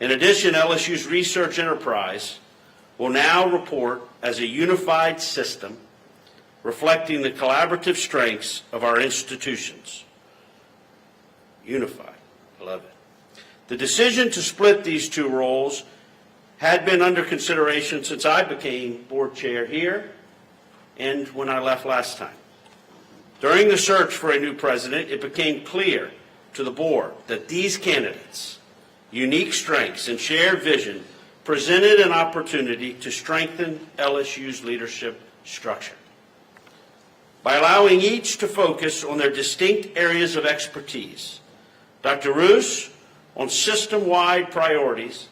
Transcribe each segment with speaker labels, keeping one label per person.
Speaker 1: In addition, LSU's research enterprise will now report as a unified system reflecting the collaborative strengths of our institutions. Unified. I love it. The decision to split these two roles had been under consideration since I became board chair here and when I left last time. During the search for a new president, it became clear to the board that these candidates' unique strengths and shared vision presented an opportunity to strengthen LSU's leadership structure. By allowing each to focus on their distinct areas of expertise, Dr. Rousse on system-wide priorities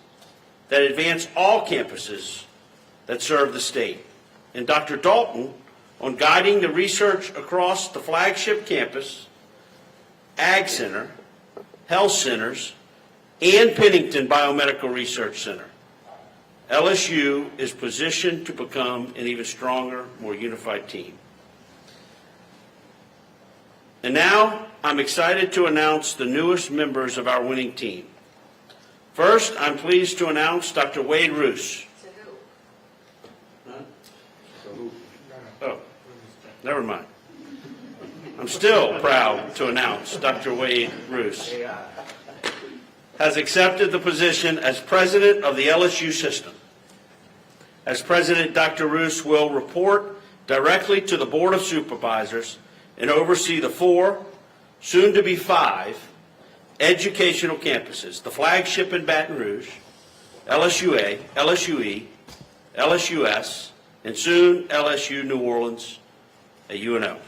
Speaker 1: that advance all campuses that serve the state, and Dr. Dalton on guiding the research across the flagship campus, Ag Center, Health Centers, and Pennington Biomedical Research Center. LSU is positioned to become an even stronger, more unified team. And now, I'm excited to announce the newest members of our winning team. First, I'm pleased to announce Dr. Wade Rousse. Oh, never mind. I'm still proud to announce Dr. Wade Rousse has accepted the position as president of the LSU system. As president, Dr. Rousse will report directly to the Board of Supervisors and oversee the 4, soon to be 5, educational campuses, the flagship in Baton Rouge, LSUA, LSUE, LSUS, and soon LSU New Orleans at UNO.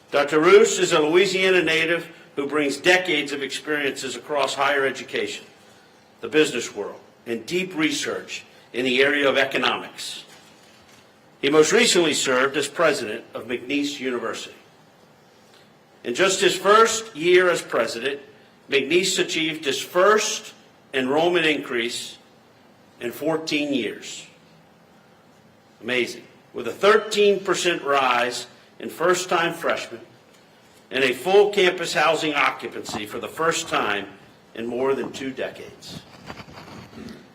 Speaker 1: Dr. Rousse is a Louisiana native who brings decades of experiences across higher education, the business world, and deep research in the area of economics. He most recently served as president of McNeese University. In just his first year as president, McNeese achieved his first enrollment increase in 14 years. Amazing. With a 13% rise in first-time freshmen and a full campus housing occupancy for the first time in more than 2 decades.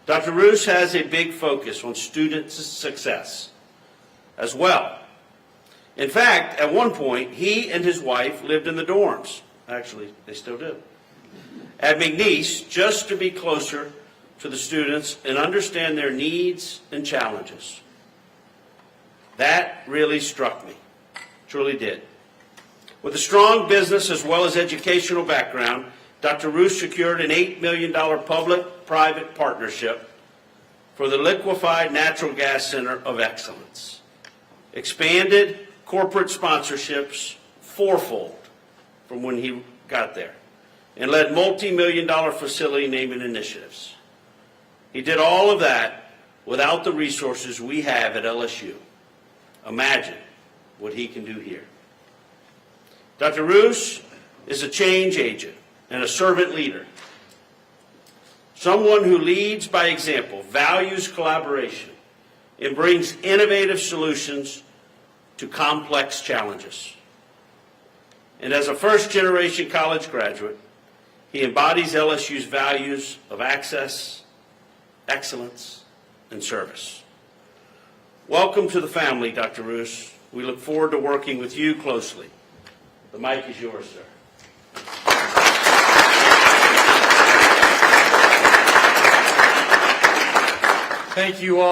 Speaker 1: Dr. Rousse has a big focus on student success as well. In fact, at one point, he and his wife lived in the dorms. Actually, they still do. At McNeese, just to be closer to the students and understand their needs and challenges. That really struck me. Truly did. With a strong business as well as educational background, Dr. Rousse secured an $8 million public-private partnership for the Liquefied Natural Gas Center of Excellence, expanded corporate sponsorships fourfold from when he got there, and led multi-million-dollar facility naming initiatives. He did all of that without the resources we have at LSU. Imagine what he can do here. Dr. Rousse is a change agent and a servant leader, someone who leads by example, values collaboration, and brings innovative solutions to complex challenges. And as a first-generation college graduate, he embodies LSU's values of access, excellence, and service. Welcome to the family, Dr. Rousse. We look forward to working with you closely. The mic is yours, sir.
Speaker 2: Thank you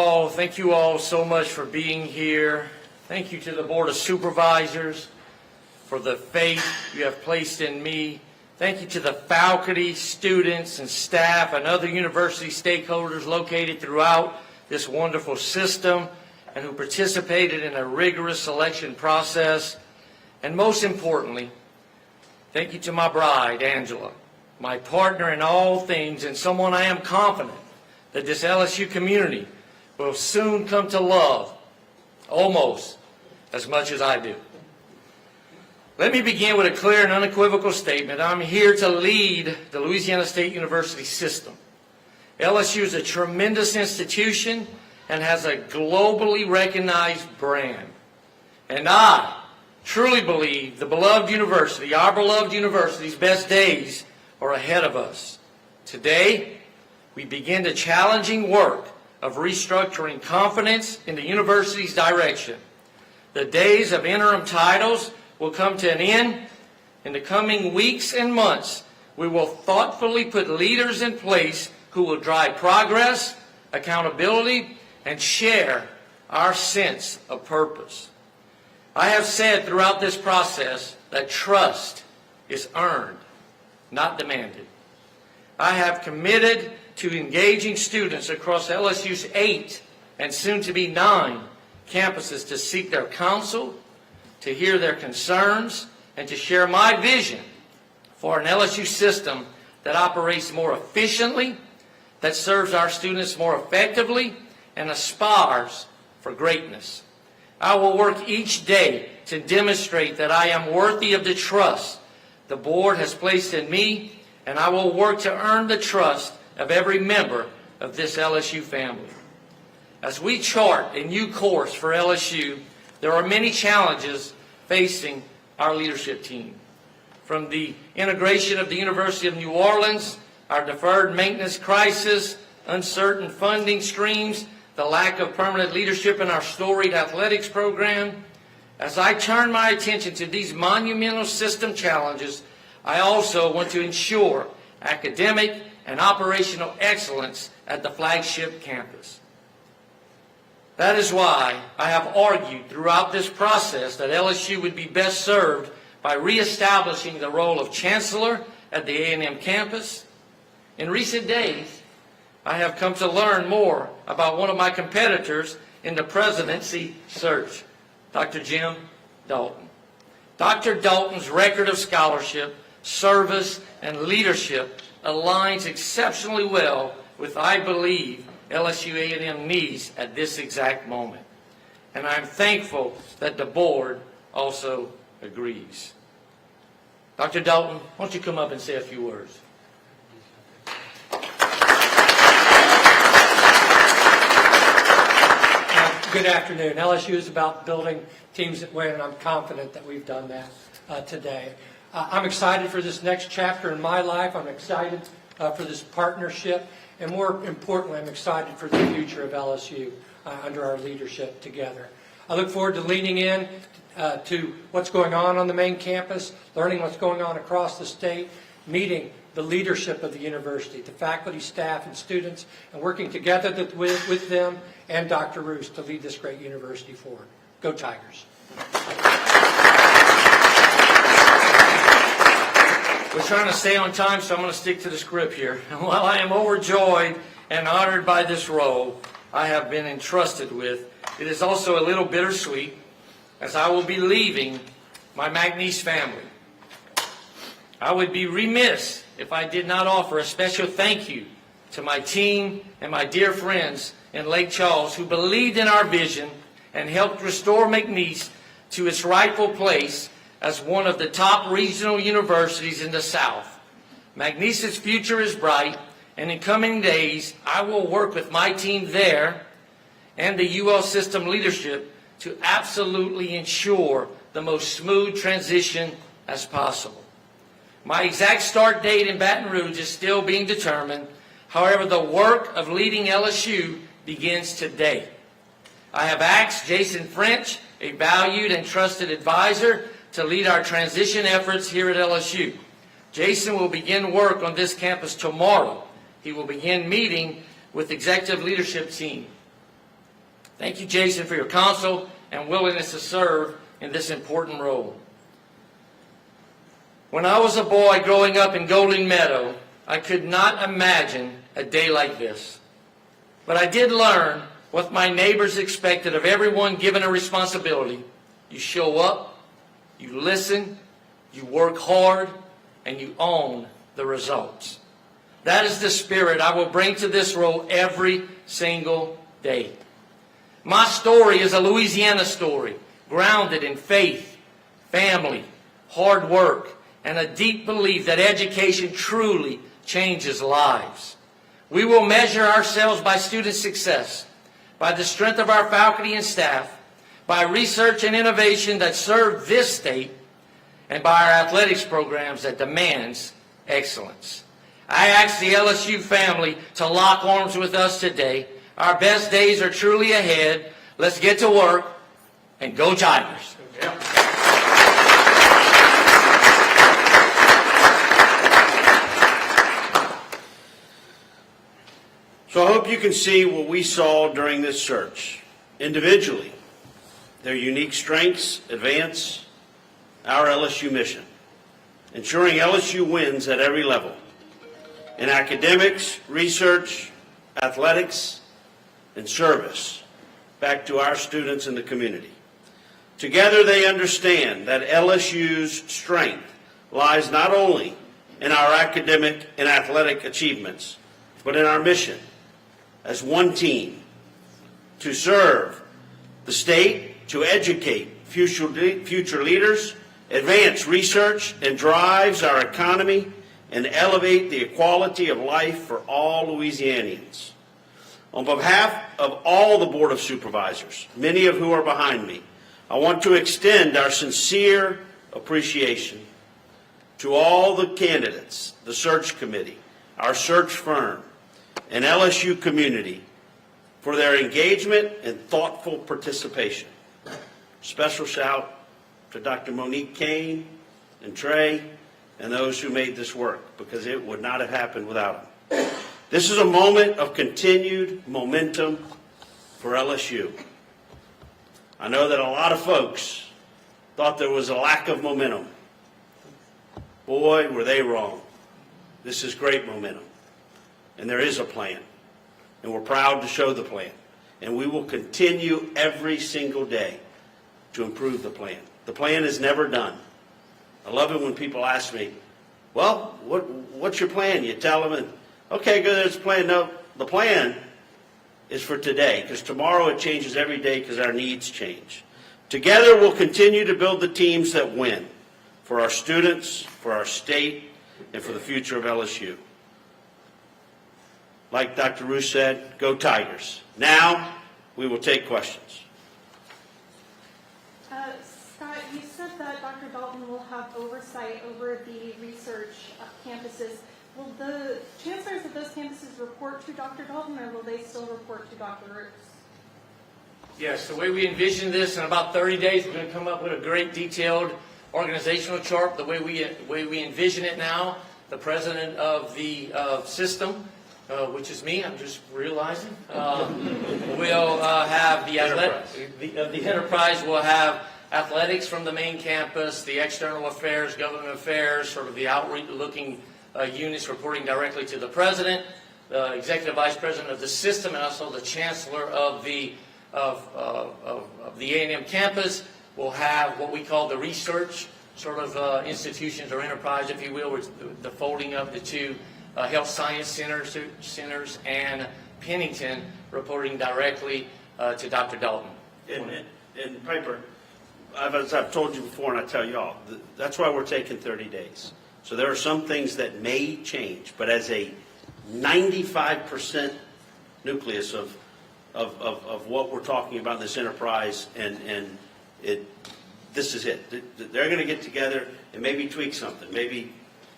Speaker 2: all so much for being here. Thank you to the Board of Supervisors for the faith you have placed in me. Thank you to the faculty, students, and staff and other university stakeholders located throughout this wonderful system and who participated in a rigorous selection process. And most importantly, thank you to my bride, Angela, my partner in all things and someone I am confident that this LSU community will soon come to love almost as much as I do. Let me begin with a clear and unequivocal statement. I'm here to lead the Louisiana State University system. LSU is a tremendous institution and has a globally recognized brand. And I truly believe the beloved university, our beloved university's best days are ahead of us. Today, we begin the challenging work of restructuring confidence in the university's direction. The days of interim titles will come to an end. In the coming weeks and months, we will thoughtfully put leaders in place who will drive progress, accountability, and share our sense of purpose. I have said throughout this process that trust is earned, not demanded. I have committed to engaging students across LSU's 8 and soon to be 9 campuses to seek their counsel, to hear their concerns, and to share my vision for an LSU system that operates more efficiently, that serves our students more effectively, and aspires for greatness. I will work each day to demonstrate that I am worthy of the trust the board has placed in me, and I will work to earn the trust of every member of this LSU family. As we chart a new course for LSU, there are many challenges facing our leadership team. From the integration of the University of New Orleans, our deferred maintenance crisis, uncertain funding streams, the lack of permanent leadership in our storied athletics program. As I turn my attention to these monumental system challenges, I also want to ensure academic and operational excellence at the flagship campus. That is why I have argued throughout this process that LSU would be best served by reestablishing the role of chancellor at the A&M campus. In recent days, I have come to learn more about one of my competitors in the presidency search, Dr. Jim Dalton. Dr. Dalton's record of scholarship, service, and leadership aligns exceptionally well with, I believe, LSU A&M needs at this exact moment. And I'm thankful that the board also agrees. Dr. Dalton, why don't you come up and say a few words?
Speaker 3: Good afternoon. LSU is about building teams that win, and I'm confident that we've done that today. I'm excited for this next chapter in my life. I'm excited for this partnership, and more importantly, I'm excited for the future of LSU under our leadership together. I look forward to leaning in to what's going on the main campus, learning what's going on across the state, meeting the leadership of the university, the faculty, staff, and students, and working together with them and Dr. Rousse to lead this great university forward. Go Tigers.
Speaker 2: We're trying to stay on time, so I'm going to stick to the script here. And while I am overjoyed and honored by this role I have been entrusted with, it is also a little bittersweet as I will be leaving my McNeese family. I would be remiss if I did not offer a special thank you to my team and my dear friends in Lake Charles who believed in our vision and helped restore McNeese to its rightful place as one of the top regional universities in the South. McNeese's future is bright, and in coming days, I will work with my team there and the UL system leadership to absolutely ensure the most smooth transition as possible. My exact start date in Baton Rouge is still being determined. However, the work of leading LSU begins today. I have asked Jason French, a valued and trusted advisor, to lead our transition efforts here at LSU. Jason will begin work on this campus tomorrow. He will begin meeting with the executive leadership team. Thank you, Jason, for your counsel and willingness to serve in this important role. When I was a boy growing up in Golden Meadow, I could not imagine a day like this. But I did learn what my neighbors expected of everyone given a responsibility. You show up, you listen, you work hard, and you own the results. That is the spirit I will bring to this role every single day. My story is a Louisiana story, grounded in faith, family, hard work, and a deep belief that education truly changes lives. We will measure ourselves by student success, by the strength of our faculty and staff, by research and innovation that serve this state, and by our athletics programs that demands excellence. I ask the LSU family to lock arms with us today. Our best days are truly ahead. Let's get to work and go Tigers.
Speaker 1: So I hope you can see what we saw during this search. Individually, their unique strengths advance our LSU mission, ensuring LSU wins at every level, in academics, research, athletics, and service back to our students in the community. Together they understand that LSU's strength lies not only in our academic and athletic achievements, but in our mission as one team to serve the state, to educate future leaders, advance research, and drives our economy and elevate the equality of life for all Louisianians. On behalf of all the Board of Supervisors, many of who are behind me, I want to extend our sincere appreciation to all the candidates, the search committee, our search firm, and LSU community for their engagement and thoughtful participation. Special shout to Dr. Monique Kane and Trey and those who made this work, because it would not have happened without them. This is a moment of continued momentum for LSU. I know that a lot of folks thought there was a lack of momentum. Boy, were they wrong. This is great momentum. And there is a plan. And we're proud to show the plan. And we will continue every single day to improve the plan. The plan is never done. I love it when people ask me, well, what's your plan? You tell them, and, okay, good, there's a plan. No, the plan is for today, because tomorrow it changes every day because our needs change. Together we'll continue to build the teams that win for our students, for our state, and for the future of LSU. Like Dr. Rousse said, go Tigers. Now we will take questions.
Speaker 4: Scott, you said that Dr. Dalton will have oversight over the research campuses. Will the chancellors of those campuses report to Dr. Dalton, or will they still report to Dr. Rousse?
Speaker 2: Yes, the way we envision this, in about 30 days, we're going to come up with a great detailed organizational chart. The way we envision it now, the president of the system, which is me, I'm just realizing, will have the enterprise will have athletics from the main campus, the external affairs, government affairs, sort of the outreach-looking units reporting directly to the president, the executive vice president of the system, and also the chancellor of the A&M campus will have what we call the research sort of institutions or enterprise, if you will, which the folding of the two health science centers and Pennington reporting directly to Dr. Dalton.
Speaker 1: And Piper, as I've told you before, and I tell you all, that's why we're taking 30 days. So there are some things that may change, but as a 95% nucleus of what we're talking about in this enterprise, and this is it. They're going to get together and maybe tweak something. Maybe,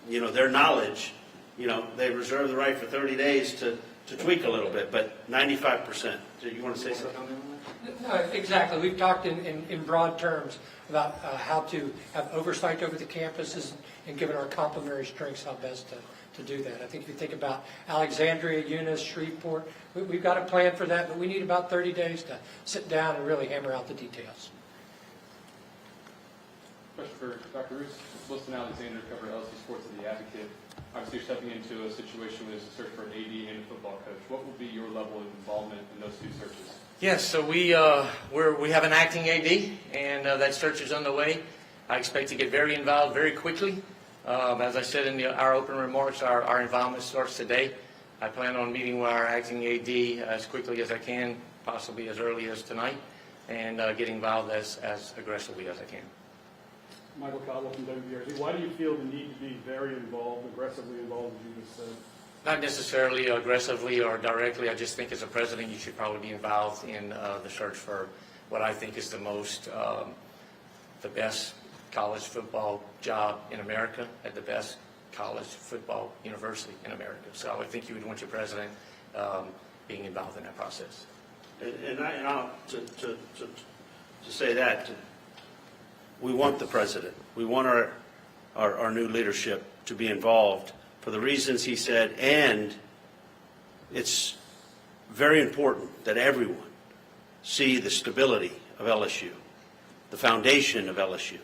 Speaker 1: their knowledge, they reserve the right for 30 days to tweak a little bit, but 95%. Do you want to say something on that?
Speaker 3: No, exactly. We've talked in broad terms about how to have oversight over the campuses and given our complementary strengths how best to do that. I think if you think about Alexandria, Eunice, Shreveport, we've got a plan for that, but we need about 30 days to sit down and really hammer out the details.
Speaker 5: Question for Dr. Rousse. Wilson Alexander, cover LSU Sports and the Advocate. Obviously, you're stepping into a situation where there's a search for an AD and a football coach. What will be your level of involvement in those two searches?
Speaker 2: Yes, so we have an acting AD, and that search is underway. I expect to get very involved very quickly. As I said in our opening remarks, our involvement starts today. I plan on meeting with our acting AD as quickly as I can, possibly as early as tonight, and get involved as aggressively as I can.
Speaker 6: Michael Cottle from WBRZ. Why do you feel the need to be very involved, aggressively involved, as you just said?
Speaker 2: Not necessarily aggressively or directly. I just think as a president, you should probably be involved in the search for what I think is the best college football job in America at the best college football university in America. So I would think you would want your president being involved in that process.
Speaker 1: And I'll, to say that, we want the president, we want our new leadership to be involved for the reasons he said, and it's very important that everyone see the stability of LSU, the foundation of LSU.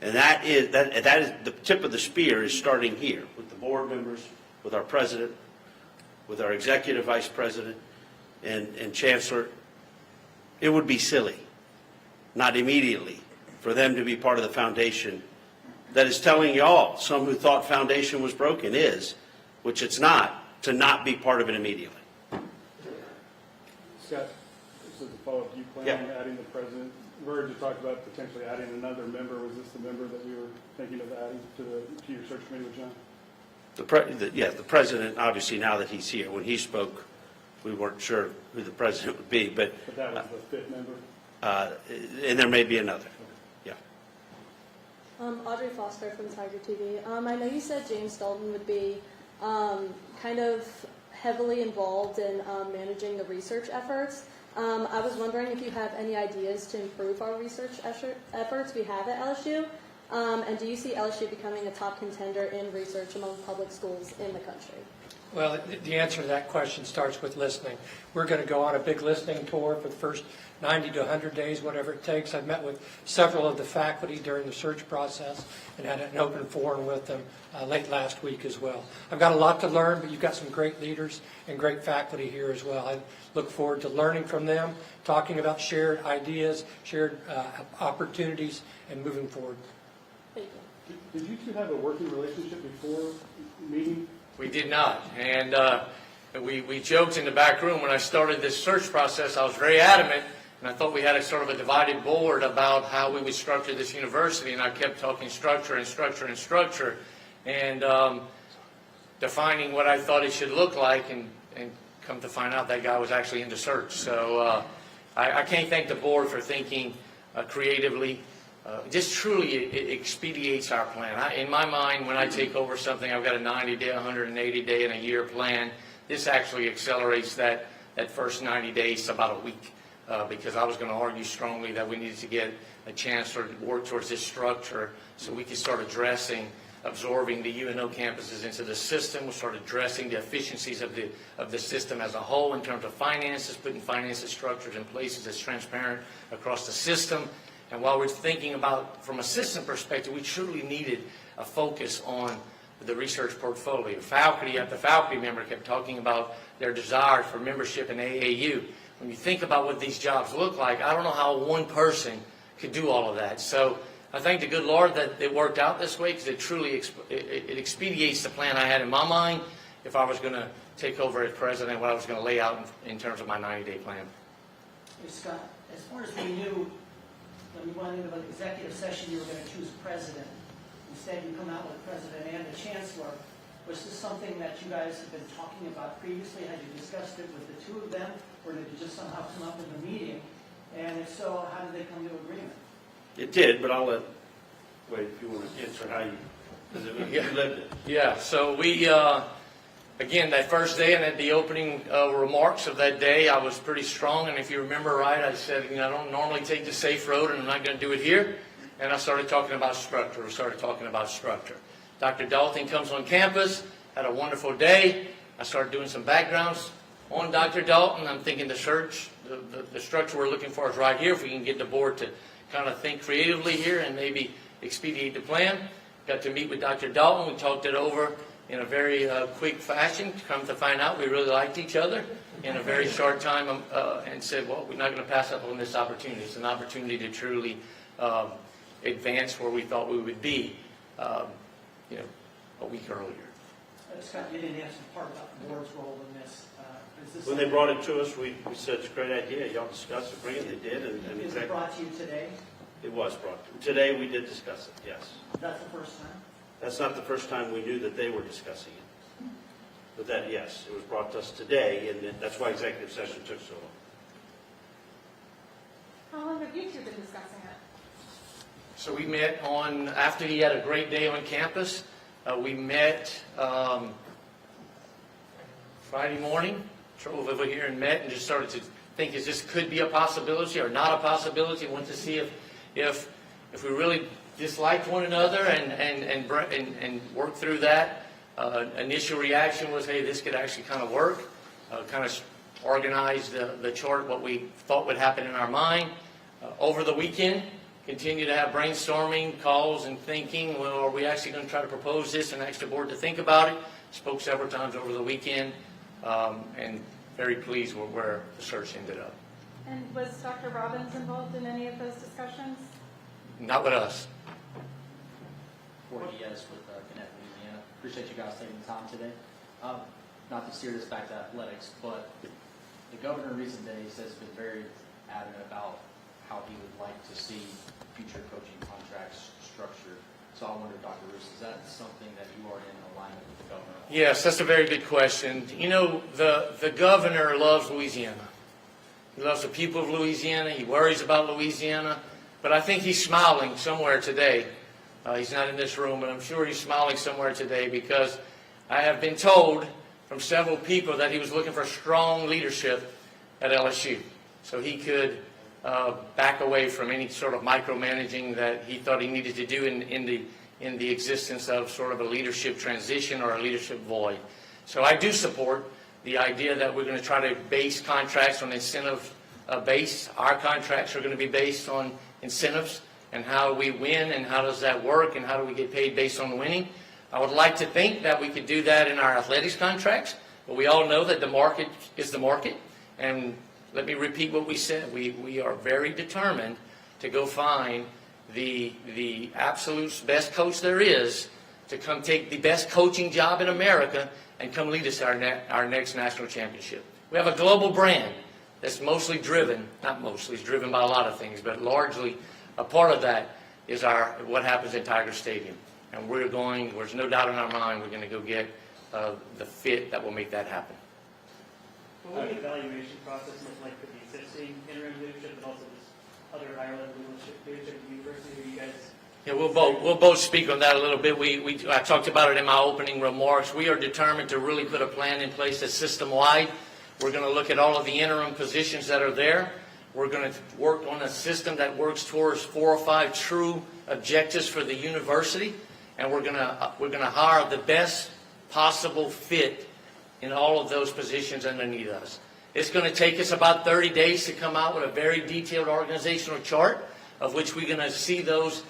Speaker 1: And that is the tip of the spear is starting here with the board members, with our president, with our executive vice president, and chancellor. It would be silly, not immediately, for them to be part of the foundation that is telling y'all, some who thought foundation was broken is, which it's not, to not be part of it immediately.
Speaker 6: Scott, this is a follow-up. Do you plan on adding the president? We heard you talk about potentially adding another member. Was this the member that we were thinking of adding to your search committee with John?
Speaker 1: The president, obviously, now that he's here. When he spoke, we weren't sure who the president would be, but
Speaker 6: that was the fifth member?
Speaker 1: and there may be another. Yeah.
Speaker 7: Audrey Foster from Tiger TV. I know you said James Dalton would be kind of heavily involved in managing the research efforts. I was wondering if you have any ideas to improve our research efforts we have at LSU, and do you see LSU becoming a top contender in research among public schools in the country?
Speaker 3: Well, the answer to that question starts with listening. We're going to go on a big listening tour for the first 90 to 100 days, whatever it takes. I've met with several of the faculty during the search process and had an open forum with them late last week as well. I've got a lot to learn, but you've got some great leaders and great faculty here as well. I look forward to learning from them, talking about shared ideas, shared opportunities, and moving forward.
Speaker 7: Thank you.
Speaker 6: Did you two have a working relationship before meeting?
Speaker 2: We did not, and we joked in the back room when I started this search process. I was very adamant, and I thought we had a sort of a divided board about how we would structure this university, and I kept talking structure and structure and structure, and defining what I thought it should look like, and come to find out that guy was actually into search. So I can't thank the board for thinking creatively. Just truly it expedites our plan. In my mind, when I take over something, I've got a 90-day, 180-day, and a year plan. This actually accelerates that first 90 days to about a week, because I was going to argue strongly that we needed to get a chance to work towards this structure so we could start absorbing the UNO campuses into the system. We'll start addressing the efficiencies of the system as a whole in terms of finances, putting finances structures in places that's transparent across the system. And while we're thinking about, from a system perspective, we truly needed a focus on the research portfolio. Faculty after faculty member kept talking about their desire for membership in AAU. When you think about what these jobs look like, I don't know how one person could do all of that. So I thank the good Lord that it worked out this way, because it truly it expedites the plan I had in my mind if I was going to take over as president, what I was going to lay out in terms of my 90-day plan.
Speaker 8: Hey, Scott, as far as we knew, when you went into an executive session, you were going to choose president. Instead, you come out with president and the chancellor. Was this something that you guys have been talking about previously? Had you discussed it with the two of them, or did it just somehow come up in the meeting? And if so, how did they come to agreement?
Speaker 1: It did, but I'll let Wade, if you want to answer how you, because you lived it.
Speaker 2: Yeah, so we, again, that first day and at the opening remarks of that day, I was pretty strong. And if you remember right, I said, I don't normally take the safe road, and I'm not going to do it here. And I started talking about structure. We started talking about structure. Dr. Dalton comes on campus, had a wonderful day. I started doing some backgrounds on Dr. Dalton. I'm thinking the structure we're looking for is right here. If we can get the board to kind of think creatively here and maybe expedite the plan. Got to meet with Dr. Dalton. We talked it over in a very quick fashion. Come to find out, we really liked each other in a very short time, and said, well, we're not going to pass up on this opportunity. It's an opportunity to truly advance where we thought we would be, a week earlier.
Speaker 8: Scott, you didn't answer the part about the board's role in this.
Speaker 1: When they brought it to us, we said, it's a great idea. Y'all discuss it, bring it. They did. And
Speaker 8: Is it brought to you today?
Speaker 1: It was brought to us. Today we did discuss it, yes.
Speaker 8: That's the first time?
Speaker 1: That's not the first time we knew that they were discussing it. But that, yes, it was brought to us today, and that's why executive session took so long.
Speaker 4: How long have you two been discussing it?
Speaker 2: So we met after he had a great day on campus, We met Friday morning, drove over here and met and just started to think, is this could be a possibility or not a possibility? Want to see if we really disliked one another and work through that. Initial reaction was, hey, this could actually kind of work. Kind of organized the chart, what we thought would happen in our mind. Over the weekend, continue to have brainstorming, calls, and thinking. Well, are we actually going to try to propose this and ask the board to think about it? Spoke several times over the weekend, and very pleased with where the search ended up.
Speaker 4: And was Dr. Robbins involved in any of those discussions?
Speaker 2: Not with us.
Speaker 9: 40 yes with KNOE, Louisiana. Appreciate you guys taking the time today. Not to steer this back to athletics, but the governor in recent days has been very adamant about how he would like to see future coaching contracts structured. So I wonder, Dr. Rousse, is that something that you are in alignment with the governor?
Speaker 2: Yes, that's a very good question. You know, the governor loves Louisiana. He loves the people of Louisiana. He worries about Louisiana. But I think he's smiling somewhere today. He's not in this room, but I'm sure he's smiling somewhere today because I have been told from several people that he was looking for strong leadership at LSU. So he could back away from any sort of micromanaging that he thought he needed to do in the existence of sort of a leadership transition or a leadership void. So I do support the idea that we're going to try to base contracts on incentive base. Our contracts are going to be based on incentives and how we win and how does that work and how do we get paid based on winning. I would like to think that we could do that in our athletics contracts, but we all know that the market is the market. And let me repeat what we said. We are very determined to go find the absolute best coach there is to come take the best coaching job in America and come lead us to our next national championship. We have a global brand that's mostly driven, not mostly, it's driven by a lot of things, but largely a part of that is what happens in Tiger Stadium. And there's no doubt in our mind, we're going to go get the fit that will make that happen.
Speaker 10: What would the evaluation process look like for the existing interim leadership and also this other higher level leadership at the university? Are you guys?
Speaker 2: Yeah, we'll both speak on that a little bit. I talked about it in my opening remarks. We are determined to really put a plan in place that's system-wide. We're going to look at all of the interim positions that are there. We're going to work on a system that works towards 4 or 5 true objectives for the university, and we're going to hire the best possible fit in all of those positions underneath us. It's going to take us about 30 days to come out with a very detailed organizational chart of which we're going to see those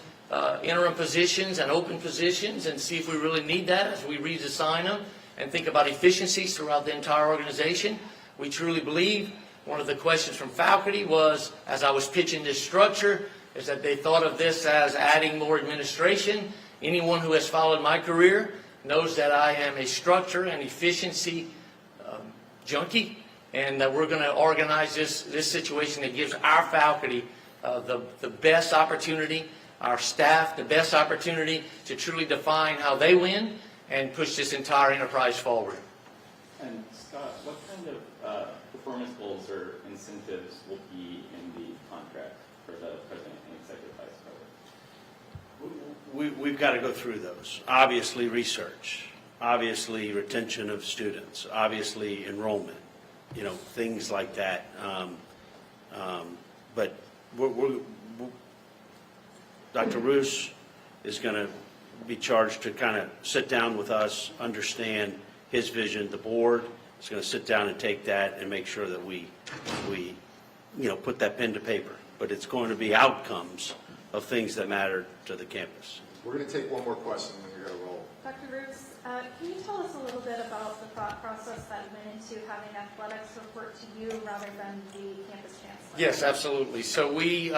Speaker 2: interim positions and open positions and see if we really need that as we redesign them and think about efficiencies throughout the entire organization. We truly believe one of the questions from faculty was, as I was pitching this structure, is that they thought of this as adding more administration. Anyone who has followed my career knows that I am a structure and efficiency junkie, and that we're going to organize this situation that gives our faculty the best opportunity, our staff the best opportunity to truly define how they win and push this entire enterprise forward.
Speaker 11: And Scott, what kind of performance goals or incentives will be in the contract for the president and executive vice president?
Speaker 1: We've got to go through those. Obviously, research. Obviously, retention of students. Obviously, enrollment. Things like that. But Dr. Rousse is going to be charged to kind of sit down with us, understand his vision. The board is going to sit down and take that and make sure that we put that pen to paper. But it's going to be outcomes of things that matter to the campus.
Speaker 12: We're going to take one more question and then we're going to roll.
Speaker 4: Dr. Rousse, can you tell us a little bit about the thought process that went into having athletics report to you rather than the campus chancellor?
Speaker 2: Yes, absolutely. So we,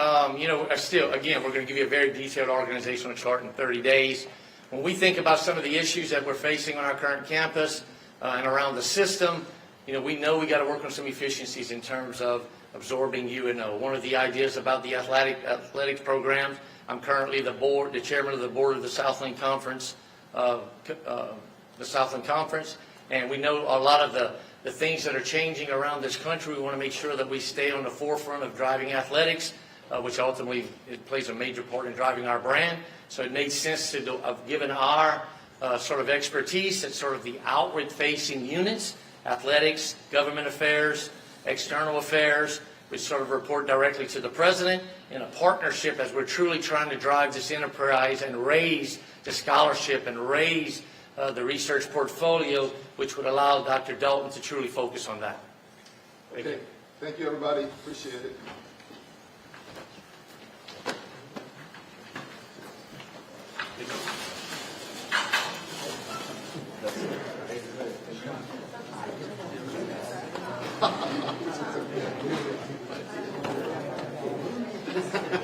Speaker 2: still, again, we're going to give you a very detailed organizational chart in 30 days. When we think about some of the issues that we're facing on our current campus and around the system, we know we got to work on some efficiencies in terms of absorbing UNO. One of the ideas about the athletics programs, I'm currently the chairman of the board of the Southland Conference, and we know a lot of the things that are changing around this country. We want to make sure that we stay on the forefront of driving athletics, which ultimately it plays a major part in driving our brand. So it made sense to given our sort of expertise at sort of the outward-facing units, athletics, government affairs, external affairs, which sort of report directly to the president in a partnership as we're truly trying to drive this enterprise and raise the scholarship and raise the research portfolio, which would allow Dr. Dalton to truly focus on that. Thank you.
Speaker 12: Thank you, everybody. Appreciate it.
Speaker 1: Thank you.